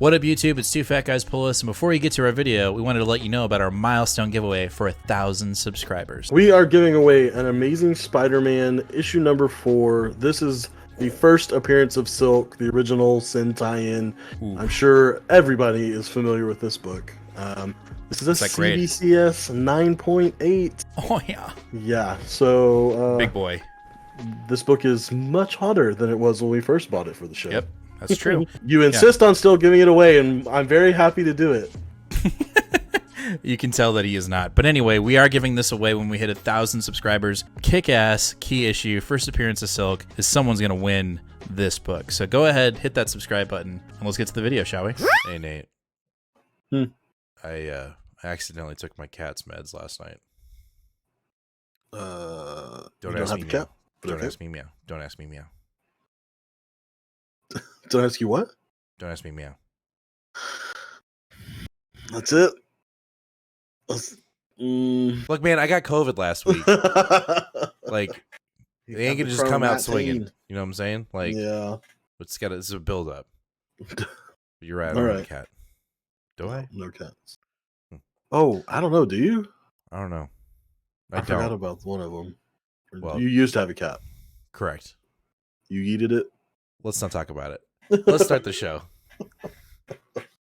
What up, YouTube? It's Two Fat Guys Pull Us, and before we get to our video, we wanted to let you know about our milestone giveaway for 1,000 subscribers. We are giving away an Amazing Spider-Man issue number 4. This is the first appearance of Silk, the original Sin tie-in. I'm sure everybody is familiar with this book. This is a CBCS 9.8. Oh, yeah. Yeah, so... Big boy. This book is much hotter than it was when we first bought it for the show. Yep, that's true. You insist on still giving it away, and I'm very happy to do it. You can tell that he is not. But anyway, we are giving this away when we hit 1,000 subscribers. Kick-ass, key issue, first appearance of Silk, is someone's going to win this book. So go ahead, hit that subscribe button, and let's get to the video, shall we? Hey, Nate. I accidentally took my cat's meds last night. Don't ask me meow. Don't ask me meow. Don't ask me meow. Don't ask you what? Don't ask me meow. That's it. Look, man, I got COVID last week. Like, they ain't gonna just come out swinging. You know what I'm saying? Like, yeah. This is a build up. You're right. I All don't have right. a cat. Do I? No cats. Oh, I don't know. Do you? I don't know. I forgot about one of them. Well, you used to have a cat. Correct. You yeeted it? Let's not talk about it. Let's start the show.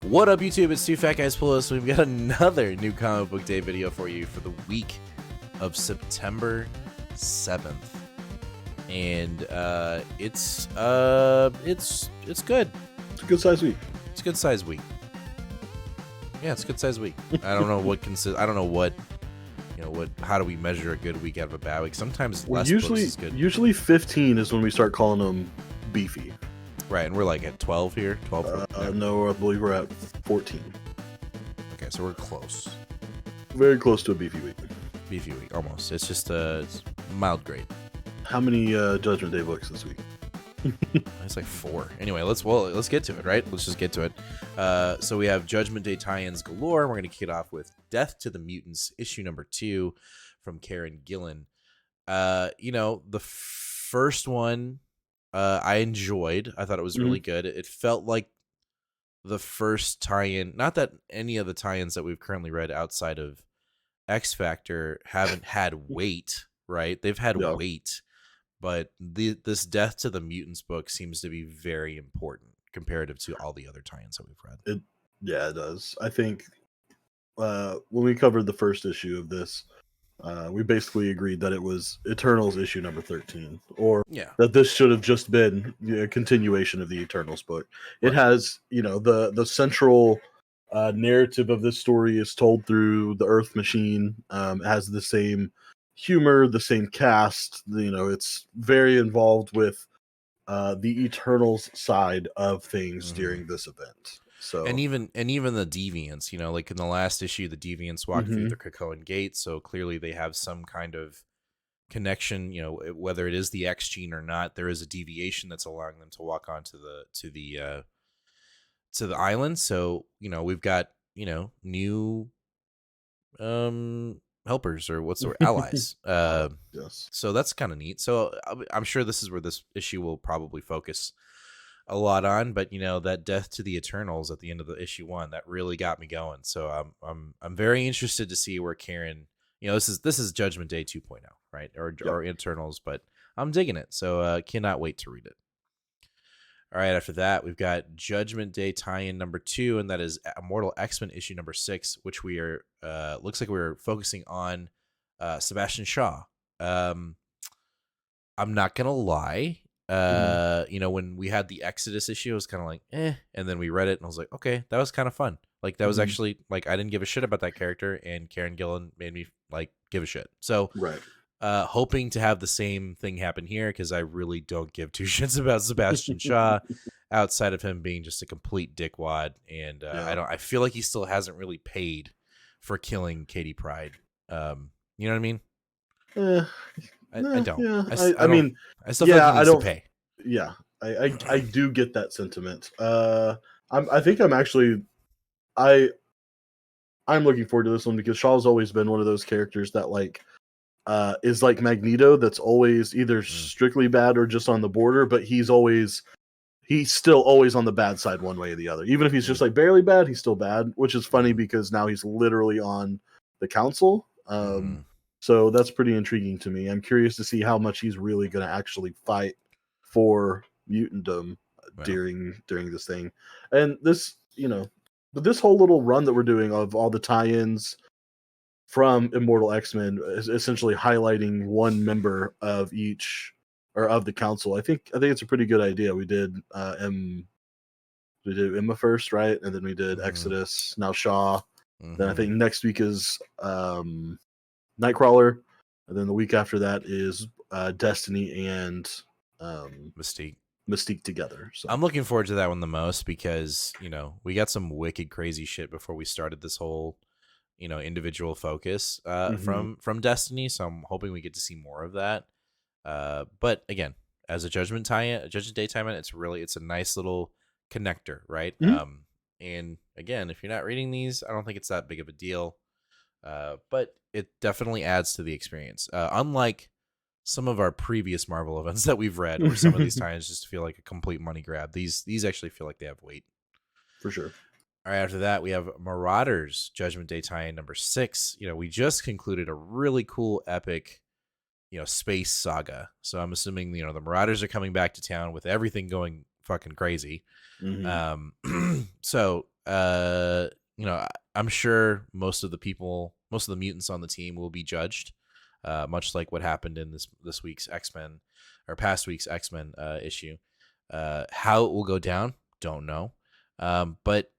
What up, YouTube? It's Two Fat Guys Pull Us. We've got another new comic book day video for you for the week of September 7th. And it's good. It's a good size week. It's a good size week. Yeah, it's a good size week. I don't know what how do we measure a good week out of a bad week? Sometimes less books is good. Usually 15 is when we start calling them beefy. Right, and we're like at 12 here? 12? No, I believe we're at 14. Okay, so we're close. Very close to a beefy week. Beefy week, almost. It's just it's mild grade. How many Judgment Day books this week? It's like 4. Anyway, let's get to it, right? Let's just get to it. So we have Judgment Day tie-ins galore. We're going to kick it off with Death to the Mutants, issue number 2 from Karen Gillan. The first one I enjoyed. I thought it was really good. It felt like the first tie-in. Not that any of the tie-ins that we've currently read outside of X Factor haven't had weight, right? They've had weight. But this Death to the Mutants book seems to be very important comparative to all the other tie-ins that we've read. It does. I think when we covered the first issue of this, we basically agreed that it was Eternals issue number 13, or that this should have just been a continuation of the Eternals book. It has, the central narrative of this story is told through the Earth Machine. It has the same humor, the same cast. It's very involved with the Eternals side of things during this event. So and even the Deviants, like in the last issue, the Deviants walked through the Krakoan gate, so clearly they have some kind of connection. Whether it is the X gene or not, there is a deviation that's allowing them to walk onto the island. So we've got new helpers, or what's the word, allies. Yes. So that's kind of neat. So I'm sure this is where this issue will probably focus a lot on, but that Death to the Eternals at the end of the issue 1, that really got me going. So I'm very interested to see where Karen, this is Judgment Day 2.0, right? Or Eternals, but I'm digging it. So cannot wait to read it. All right, after that, we've got Judgment Day tie-in number 2, and that is Immortal X-Men issue number 6, which we are looks like we're focusing on Sebastian Shaw. I'm not gonna lie. When we had the Exodus issue, it was kind of like, and then we read it, and I was like, okay, that was kind of fun. Like, that was actually, like, I didn't give a shit about that character, and Karen Gillan made me, like, give a shit. So, hoping to have the same thing happen here, because I really don't give two shits about Sebastian Shaw, outside of him being just a complete dickwad, and I feel like he still hasn't really paid for killing Katie Pryde. You know what I mean? I don't. Yeah. I still feel like he needs to pay. Yeah, I do get that sentiment. I think I'm actually, I'm looking forward to this one, because Shaw's always been one of those characters that is like Magneto, that's always either strictly bad or just on the border, but he's always he's still always on the bad side one way or the other. Even if he's just like barely bad, he's still bad, which is funny because now he's literally on the council. So that's pretty intriguing to me. I'm curious to see how much he's really going to actually fight for mutantdom during this thing. And this, but this whole little run that we're doing of all the tie-ins from Immortal X-Men is essentially highlighting one member of each or of the council. I think it's a pretty good idea. We did Emma first, right? And then we did Exodus, now Shaw. Then I think next week is Nightcrawler, and then the week after that is Destiny and Mystique together. So I'm looking forward to that one the most because we got some wicked crazy shit before we started this whole individual focus from Destiny. So I'm hoping we get to see more of that. But again, as a Judgment Day tie-in, it's a nice little connector, right? And again, if you're not reading these, I don't think it's that big of a deal. But it definitely adds to the experience. Unlike some of our previous Marvel events that we've read, where some of these tie-ins just feel like a complete money grab. These actually feel like they have weight. For sure. All right, after that, we have Marauders Judgment Day tie-in number 6. We just concluded a really cool, epic, space saga. So I'm assuming, the Marauders are coming back to town with everything going fucking crazy. So, I'm sure most of the mutants on the team will be judged, much like what happened in this week's X-Men or past week's X-Men issue. How it will go down, don't know. But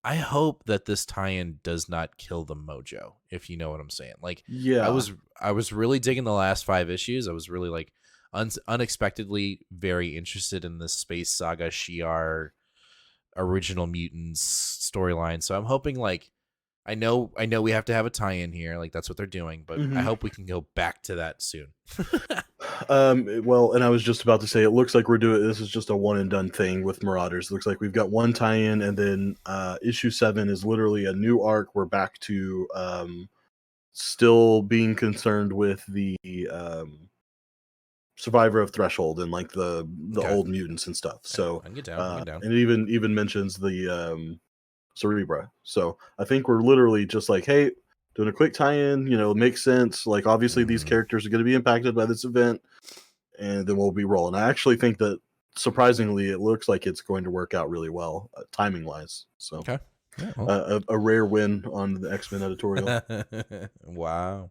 I hope that this tie-in does not kill the mojo, if you know what I'm saying. Like, yeah, I was really digging the last 5 issues. I was really like unexpectedly very interested in this space saga Shi'ar original mutants storyline. So I'm hoping I know we have to have a tie-in here, like that's what they're doing, but I hope we can go back to that soon. Well, and I was just about to say, it looks like this is just a one and done thing with Marauders. It looks like we've got one tie-in, and then issue 7 is literally a new arc. We're back to still being concerned with the survivor of Threshold and like the old mutants and stuff. So I can get down. And it even mentions the Cerebra. So I think we're literally just like, hey, doing a quick tie-in, makes sense. Like, obviously these characters are going to be impacted by this event, and then we'll be rolling. I actually think that, surprisingly, it looks like it's going to work out really well, timing-wise. So, okay. Yeah, well. A rare win on the X-Men editorial. Wow.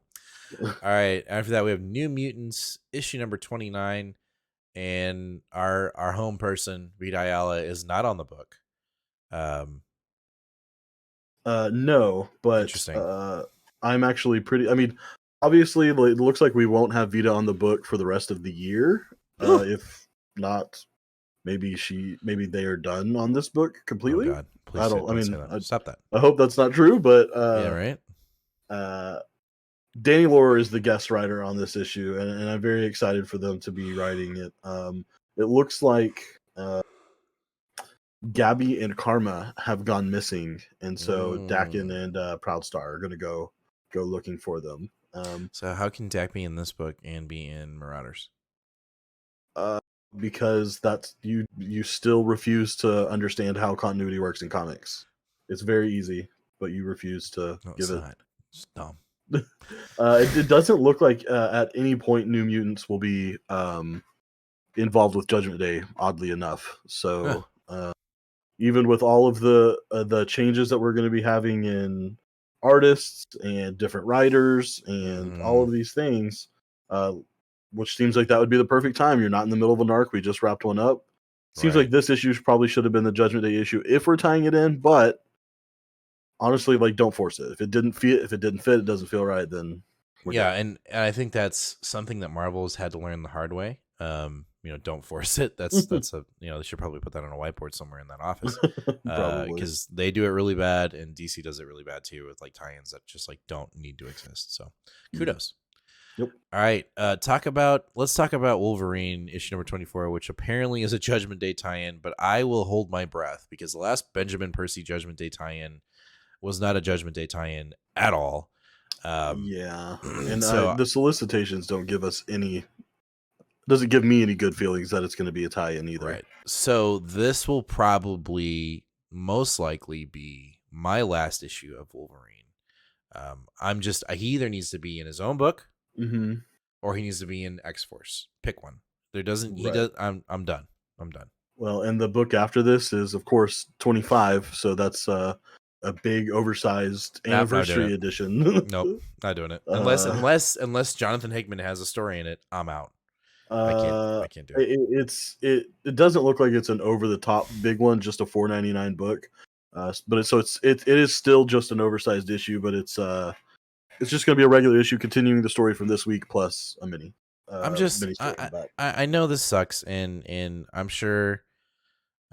All right. After that, we have New Mutants, issue number 29, and our home person, Vita Ayala, is not on the book. No, but I'm actually pretty. I mean, obviously, it looks like we won't have Vita on the book for the rest of the year. If not, maybe they are done on this book completely. Oh God, please stop that. I hope that's not true, but yeah, right. Danny Lore is the guest writer on this issue, and I'm very excited for them to be writing it. It looks like Gabby and Karma have gone missing, and so Dakin and Proudstar are going to go looking for them. So how can Dak be in this book and be in Marauders? Because that's you still refuse to understand how continuity works in comics. It's very easy, but you refuse to give it. It's dumb. It doesn't look like at any point New Mutants will be involved with Judgment Day, oddly enough. So even with all of the changes that we're going to be having in artists and different writers and all of these things, which seems like that would be the perfect time. You're not in the middle of an arc. We just wrapped one up. Seems like this issue probably should have been the Judgment Day issue if we're tying it in, but honestly, like, don't force it. If it didn't fit, it doesn't feel right, then and I think that's something that Marvel has had to learn the hard way. Don't force it. That's they should probably put that on a whiteboard somewhere in that office, because they do it really bad, and DC does it really bad too with like tie-ins that just like don't need to exist. So kudos. Yep. All right. Let's talk about Wolverine issue number 24, which apparently is a Judgment Day tie-in, but I will hold my breath because the last Benjamin Percy Judgment Day tie-in was not a Judgment Day tie-in at all. And so the solicitations don't give us any doesn't give me any good feelings that it's going to be a tie-in either. Right. So this will probably most likely be my last issue of Wolverine. He either needs to be in his own book, or he needs to be in X-Force. Pick one. I'm done. I'm done. Well, and the book after this is, of course, 25. So that's a big, oversized anniversary edition. Nope, not doing it. Unless Jonathan Hickman has a story in it, I'm out. I can't do it. It doesn't look like it's an over the top big one, just a $4.99 book. But it is still just an oversized issue, but it's just going to be a regular issue continuing the story from this week plus a mini. I know this sucks, and I'm sure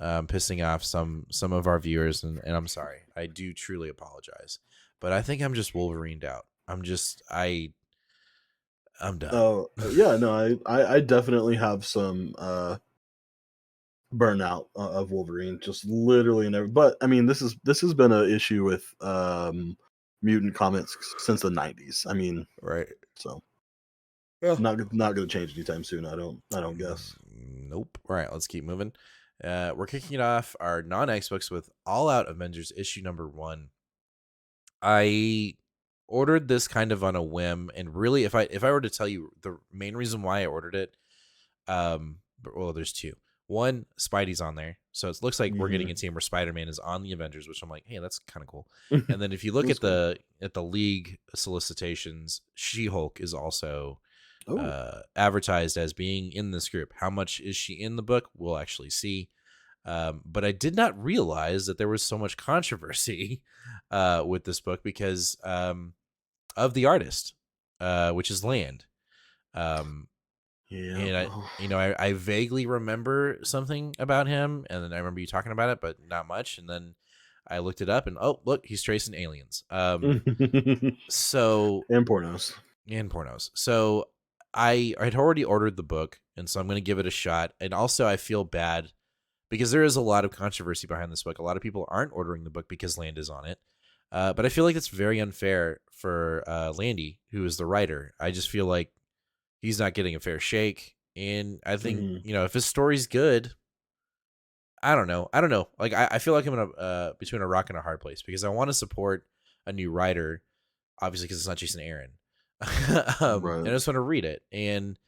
pissing off some of our viewers, and I'm sorry. I do truly apologize, but I think I'm just Wolverined out. I'm done. Oh yeah, no, I definitely have some burnout of Wolverine, just literally never. But I mean, this has been an issue with Mutant comics since the 90s. I mean, right. So not going to change anytime soon. I don't guess. Nope. All right, let's keep moving. We're kicking it off our non-X books with Out Avengers issue number 1. I ordered this kind of on a whim, and really, if I were to tell you the main reason why I ordered it, there's two. One, Spidey's on there, so it looks like we're getting a team where Spider-Man is on the Avengers, which I'm like, hey, that's kind of cool. And then if you look at the League solicitations, She-Hulk is also advertised as being in this group. How much is she in the book? We'll actually see. But I did not realize that there was so much controversy with this book because of the artist, which is Land. And I vaguely remember something about him, and then I remember you talking about it, but not much. And then I looked it up, and oh, look, he's tracing aliens. So and pornos. So I'd already ordered the book, and so I'm going to give it a shot. And also, I feel bad because there is a lot of controversy behind this book. A lot of people aren't ordering the book because Land is on it. But I feel like it's very unfair for Landy, who is the writer. I just feel like he's not getting a fair shake. And I think, if his story's good, I don't know. Like, I feel like I'm in between a rock and a hard place because I want to support a new writer, obviously, because it's not Jason Aaron. Right. And I just want to read it. And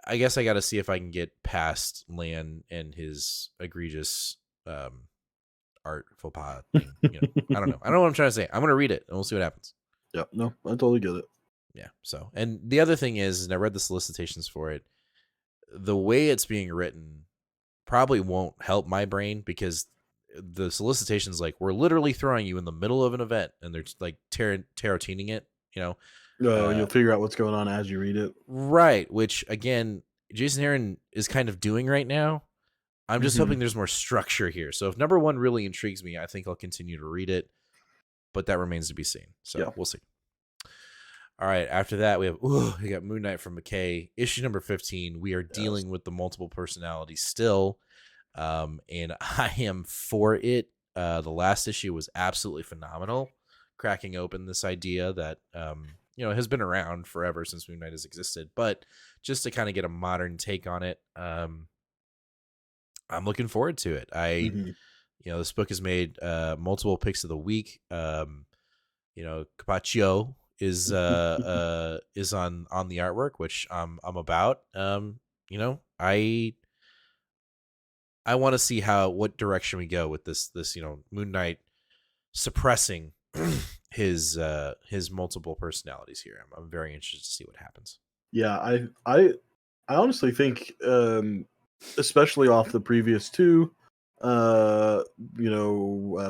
I guess I got to see if I can get past Lan and his egregious art faux pas thing. I don't know. I don't know what I'm trying to say. I'm going to read it and we'll see what happens. Yeah, no, I totally get it. Yeah. So, and the other thing is, and I read the solicitations for it, the way it's being written probably won't help my brain because the solicitations, like, we're literally throwing you in the middle of an event and they're just like tarotining it, you'll figure out what's going on as you read it. Right. Which, again, Jason Aaron is kind of doing right now. I'm just hoping there's more structure here. So if number 1 really intrigues me, I think I'll continue to read it, but that remains to be seen. So We'll see. All right. After that, we got Moon Knight from McKay, issue number 15. We are dealing with the multiple personalities still. And I am for it. The last issue was absolutely phenomenal, cracking open this idea that, has been around forever since Moon Knight has existed, but just to kind of get a modern take on it. I'm looking forward to it. This book has made multiple picks of the week. Capaccio is on the artwork, which I'm about. I want to see what direction we go with this Moon Knight suppressing his multiple personalities here. I'm very interested to see what happens. Yeah, I honestly think, especially off the previous two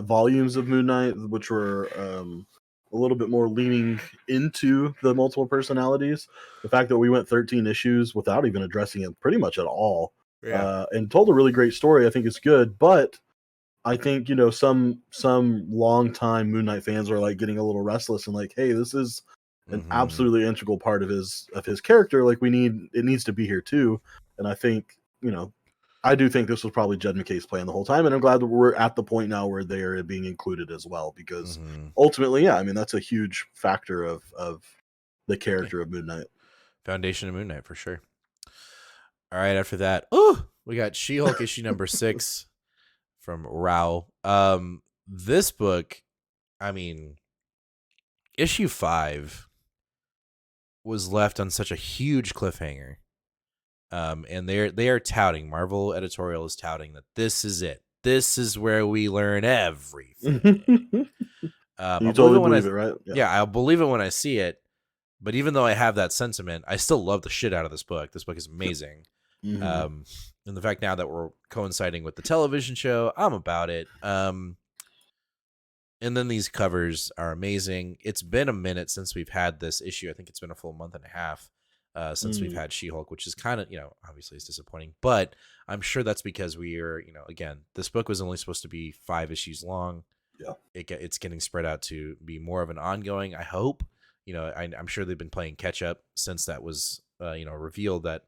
volumes of Moon Knight, which were a little bit more leaning into the multiple personalities, the fact that we went 13 issues without even addressing it pretty much at all, and told a really great story, I think is good. But I think some long-time Moon Knight fans are like getting a little restless and like, hey, this is an absolutely integral part of his character. Like, it needs to be here too. And I think I do think this was probably Jed McKay's plan the whole time, and I'm glad that we're at the point now where they are being included as well, because ultimately, that's a huge factor of the character of Moon Knight. Foundation of Moon Knight, for sure. All right, after that, we got She-Hulk issue number 6 from Rao. This book, I mean, issue 5 was left on such a huge cliffhanger. And they are touting, Marvel editorial is touting that this is it. This is where we learn everything. You totally believe it, right? Yeah, I'll believe it when I see it. But even though I have that sentiment, I still love the shit out of this book. This book is amazing. And the fact now that we're coinciding with the television show, I'm about it. And then these covers are amazing. It's been a minute since we've had this issue. I think it's been a full month and a half since we've had She-Hulk, which is kind of, obviously it's disappointing. But I'm sure that's because we are, again, this book was only supposed to be 5 issues long. Yeah, it's getting spread out to be more of an ongoing, I hope. I'm sure they've been playing catch up since that was, revealed that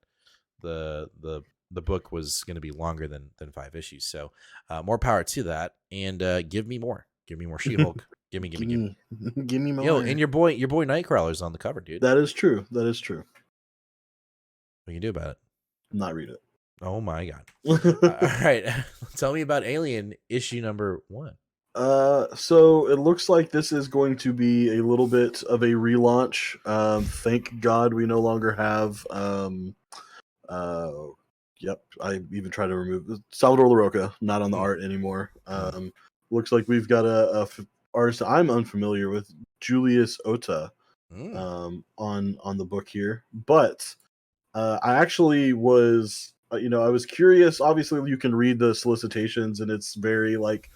the book was going to be longer than 5 issues. So more power to that. And give me more. Give me more She-Hulk. give me more. Yo, and your boy Nightcrawler's on the cover, dude. That is true. What can you do about it? Not read it. Oh my god. All right. Tell me about Alien issue number 1. So it looks like this is going to be a little bit of a relaunch. Thank God we no longer have yep, I even tried to remove Salvador LaRocca, not on the art anymore. Looks like we've got a artist I'm unfamiliar with, Julius Ota, on the book here. But I actually was, I was curious. Obviously, you can read the solicitations, and it's very like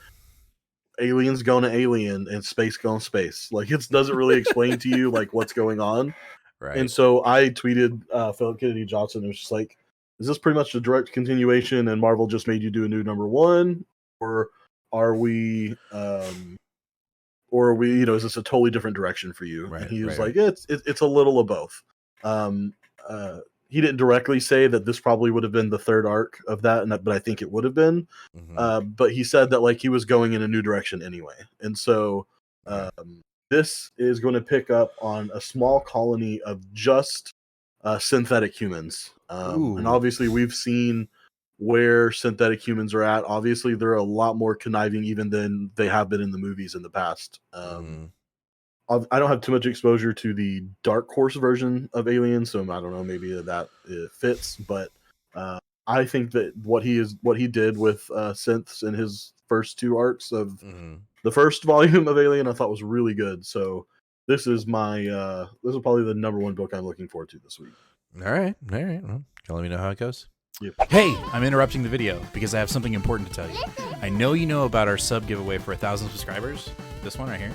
aliens going to alien and space going space. Like it doesn't really explain to you like what's going on. Right. And so I tweeted Philip Kennedy Johnson. It was just like, is this pretty much a direct continuation and Marvel just made you do a new number 1? Or are we, is this a totally different direction for you? Right, and he was like, it's a little of both. He didn't directly say that this probably would have been the 3rd arc of that, but I think it would have been. But he said that like he was going in a new direction anyway. And so this is going to pick up on a small colony of just synthetic humans. And obviously we've seen where synthetic humans are at. Obviously they're a lot more conniving even than they have been in the movies in the past. I don't have too much exposure to the Dark Horse version of Alien, so I don't know, maybe that it fits, but I think that what he did with synths in his first 2 arcs of the first volume of Alien, I thought was really good. So this is probably the number 1 book I'm looking forward to this week. All right. Well, can you let me know how it goes? Yep. Hey, I'm interrupting the video because I have something important to tell you. I know you know about our sub giveaway for 1,000 subscribers. This one right here.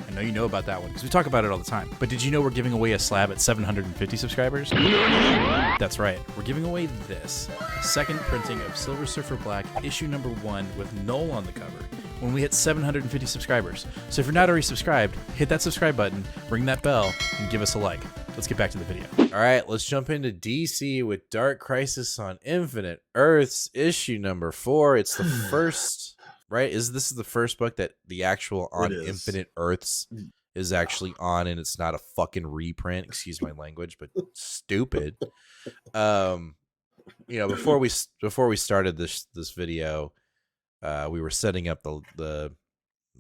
I know you know about that one because we talk about it all the time. But did you know we're giving away a slab at 750 subscribers? That's right. We're giving away this second printing of Silver Surfer Black issue number 1 with Null on the cover when we hit 750 subscribers. So if you're not already subscribed, hit that subscribe button, ring that bell, and give us a like. Let's get back to the video. All right, let's jump into DC with Dark Crisis on Infinite Earths issue number 4. It's the first, right? This is the first book that the actual on Infinite Earths is actually on, and it's not a fucking reprint. Excuse my language, but stupid. Before we started this video, we were setting up the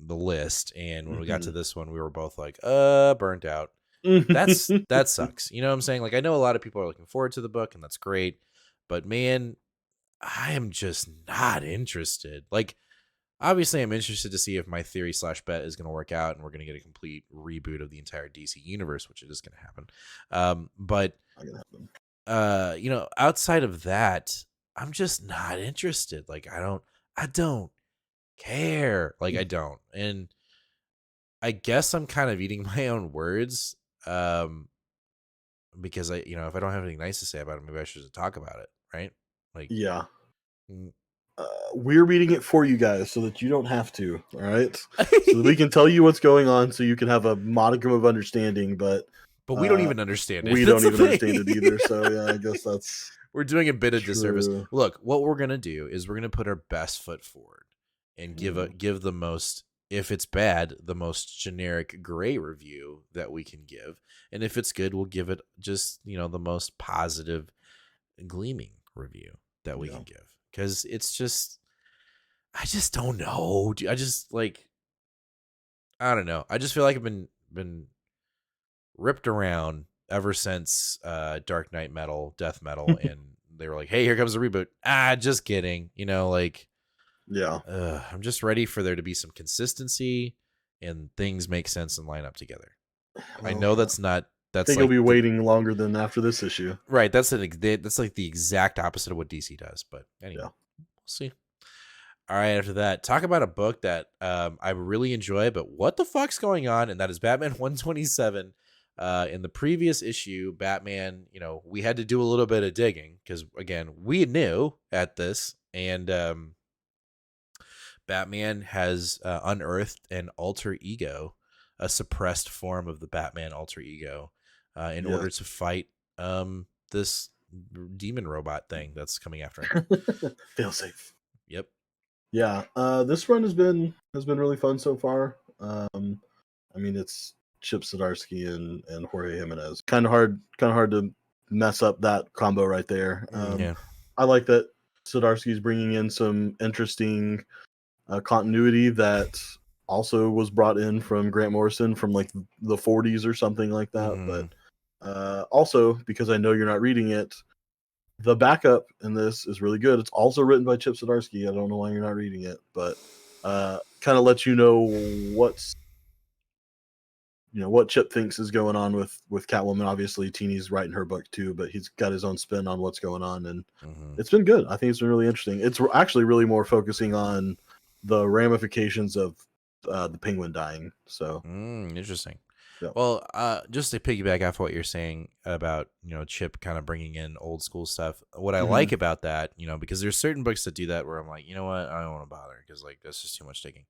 list, and when we got to this one, we were both like, burnt out. That sucks. You know what I'm saying? Like, I know a lot of people are looking forward to the book, and that's great, but man, I am just not interested. Like, obviously I'm interested to see if my theory / bet is going to work out and we're going to get a complete reboot of the entire DC universe, which it is going to happen. But outside of that, I'm just not interested. Like, I don't care. Like, I don't. And I guess I'm kind of eating my own words. Because if I don't have anything nice to say about it, maybe I should just talk about it, right? Like, yeah, we're reading it for you guys so that you don't have to. All right, so that we can tell you what's going on, so you can have a modicum of understanding. But we don't even understand it. We don't even understand it either. So yeah, I guess that's we're doing a bit of disservice. Look, what we're gonna do is we're gonna put our best foot forward and give the most. If it's bad, the most generic gray review that we can give. And if it's good, we'll give it just, the most positive gleaming review that we Yeah. can give, because it's just, I just don't know. I just like, I don't know. I just feel like I've been ripped around ever since Dark Knight Metal, Death Metal, and they were like, "Hey, here comes the reboot." Just kidding. Like, Yeah. I'm just ready for there to be some consistency and things make sense and line up together. I know that's not. I That's think like you'll be waiting longer than after this issue. right. That's like the exact opposite of what DC does. But anyway, Yeah. we'll see. All right, after that, talk about a book that I really enjoy, but what the fuck's going on? And that is Batman 127. In the previous issue, Batman, we had to do a little bit of digging because, again, we knew at this, and Batman has unearthed an alter ego, a suppressed form of the Batman alter ego, in order to fight this demon robot thing that's coming after him. Fail safe. Yep. Yeah, this run has been really fun so far. I mean, it's Chip Zdarsky and Jorge Jimenez. Kind of hard to mess up that combo right there. Yeah. I like that Zdarsky's bringing in some interesting continuity that also was brought in from Grant Morrison from like the 40s or something like that. Mhm. But also, because I know you're not reading it, the backup in this is really good. It's also written by Chip Zdarsky. I don't know why you're not reading it, but kind of lets you know what Chip thinks is going on with Catwoman. Obviously, Teeny's writing her book too, but he's got his own spin on what's going on, and it's been good. I think it's been really interesting. It's actually really more focusing on the ramifications of the Penguin dying. So interesting. Yeah. Well, just to piggyback off what you're saying about Chip kind of bringing in old school stuff, what I like about that, because there's certain books that do that where I'm like, you know what, I don't want to bother because like that's just too much digging.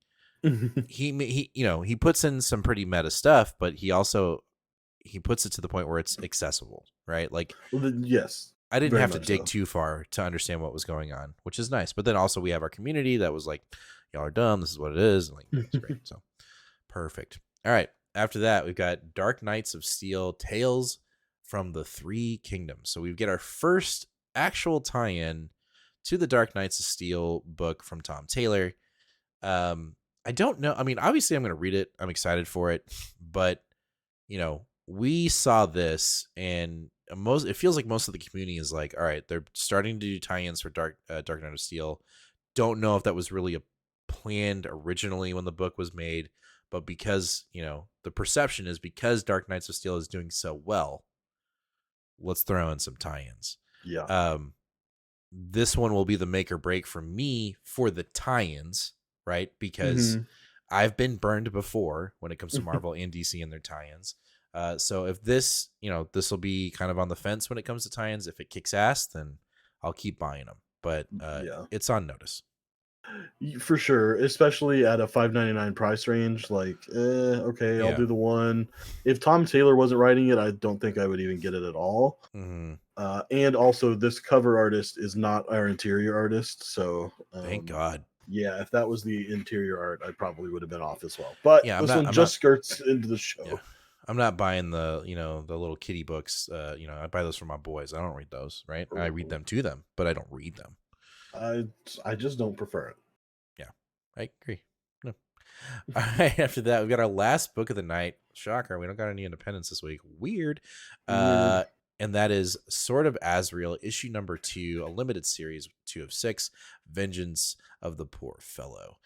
He puts in some pretty meta stuff, but he puts it to the point where it's accessible, right? Like, yes, I didn't have to dig too far to understand what was going on, which is nice. But then also we have our community that was like, y'all are dumb. This is what it is. And like, it's great. So perfect. All right. After that, we've got Dark Knights of Steel, Tales from the Three Kingdoms. So we get our first actual tie-in to the Dark Knights of Steel book from Tom Taylor. I don't know. I mean, obviously I'm going to read it. I'm excited for it. But, we saw this and it feels like most of the community is like, all right, they're starting to do tie-ins for Dark Knight of Steel. Don't know if that was really planned originally when the book was made. But because, the perception is because Dark Knights of Steel is doing so well, let's throw in some tie-ins. Yeah. This one will be the make or break for me for the tie-ins, right? Because I've been burned before when it comes to Marvel and DC and their tie-ins. So if this, this will be kind of on the fence when it comes to tie-ins. If it kicks ass, then I'll keep buying them. But it's on notice. For sure, especially at a $5.99 price range. Like, okay, I'll do the one. If Tom Taylor wasn't writing it, I don't think I would even get it at all. And also, this cover artist is not our interior artist, so thank God. Yeah, if that was the interior art, I probably would have been off as well. But this one skirts into the show. Yeah. I'm not buying the the little kitty books. I buy those for my boys. I don't read those, right? I read them to them, but I don't read them. I just don't prefer it. Yeah, I agree. No. All right, after that, we've got our last book of the night. Shocker, we don't got any independence this week. Weird. And that is Sword of Asriel, issue number 2, a limited series, 2 of 6, Vengeance of the Poor Fellow.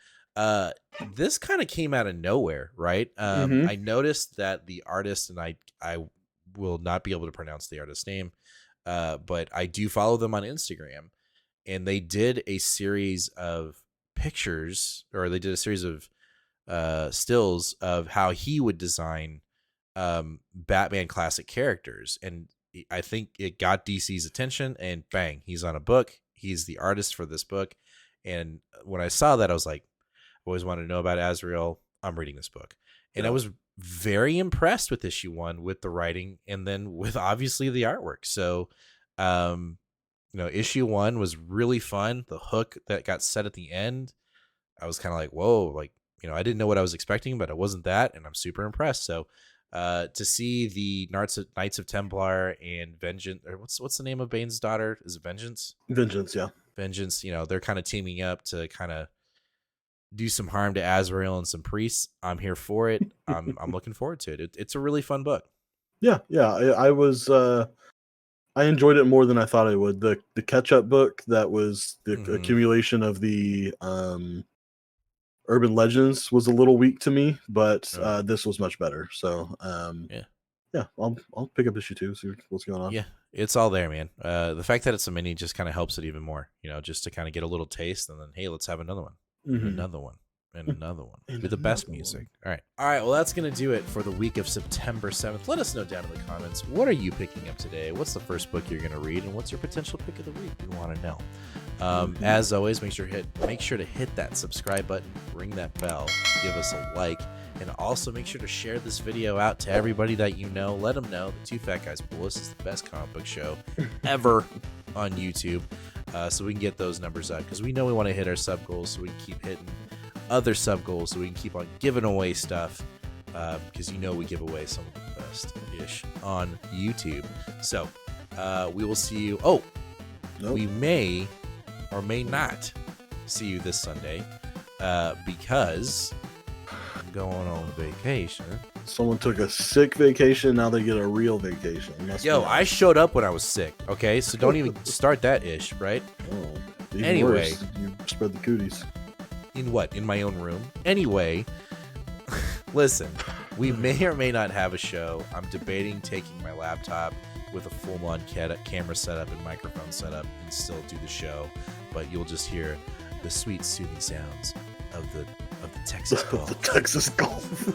This kind of came out of nowhere, right? I noticed that the artist, and I will not be able to pronounce the artist's name, but I do follow them on Instagram, and they did a series of pictures, or they did a series of stills of how he would design Batman classic characters, and I think it got DC's attention, and bang, he's on a book. He's the artist for this book, and when I saw that, I was like, always wanted to know about Asriel. I'm reading this book. And I was very impressed with issue 1 with the writing and then with obviously the artwork. So, issue 1 was really fun. The hook that got set at the end, I was kind of like, whoa, like, I didn't know what I was expecting, but it wasn't that. And I'm super impressed. So To see the Knights of Templar and Vengeance, or what's the name of Bane's daughter? Is it Vengeance? Vengeance, yeah. Vengeance. They're kind of teaming up to kind of do some harm to Asriel and some priests. I'm here for it. I'm looking forward to it. It's a really fun book. Yeah. I was. I enjoyed it more than I thought I would. The catch-up book that was the accumulation of the urban legends was a little weak to me, but this was much better. So yeah, I'll pick up issue 2, see what's going on. Yeah, it's all there, man. The fact that it's a mini just kind of helps it even more. Just to kind of get a little taste, and then hey, let's have another one, another one. And another one with the best music. All right. Well, that's going to do it for the week of September 7th. Let us know down in the comments. What are you picking up today? What's the first book you're going to read? And what's your potential pick of the week? We want to know. As always, make sure to hit that subscribe button, ring that bell, give us a like, and also make sure to share this video out to everybody that you know. Let them know that Two Fat Guys Bullis is the best comic book show ever on YouTube, so we can get those numbers up, because we know we want to hit our sub goals, so we can keep hitting other sub goals, so we can keep on giving away stuff, because we give away some of the best ish on YouTube. So we will see you. We may or may not see you this Sunday, because I'm going on vacation. Someone took a sick vacation, now they get a real vacation. I showed up when I was sick, okay? So don't even start that ish, right? Anyway, worse, you spread the cooties. In what? In my own room? Anyway, listen, we may or may not have a show. I'm debating taking my laptop with a full-on camera setup and microphone setup and still do the show, but you'll just hear the sweet, soothing sounds of the Texas Gulf. The Texas Gulf.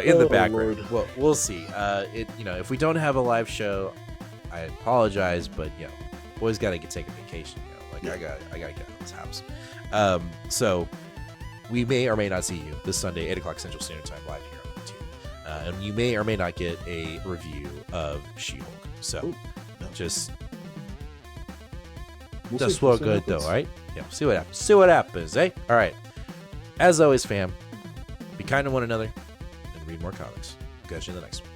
In the background. Lord. Well, we'll see. If we don't have a live show, I apologize, but boys got to take a vacation. I gotta get out of this house. So we may or may not see you this Sunday, 8 o'clock Central Standard Time, live here on YouTube. And you may or may not get a review of She-Hulk. So just work good though, all right? Yeah, see what happens. See what happens, eh? All right. As always, fam, be kind to one another and read more comics. Catch you in the next one.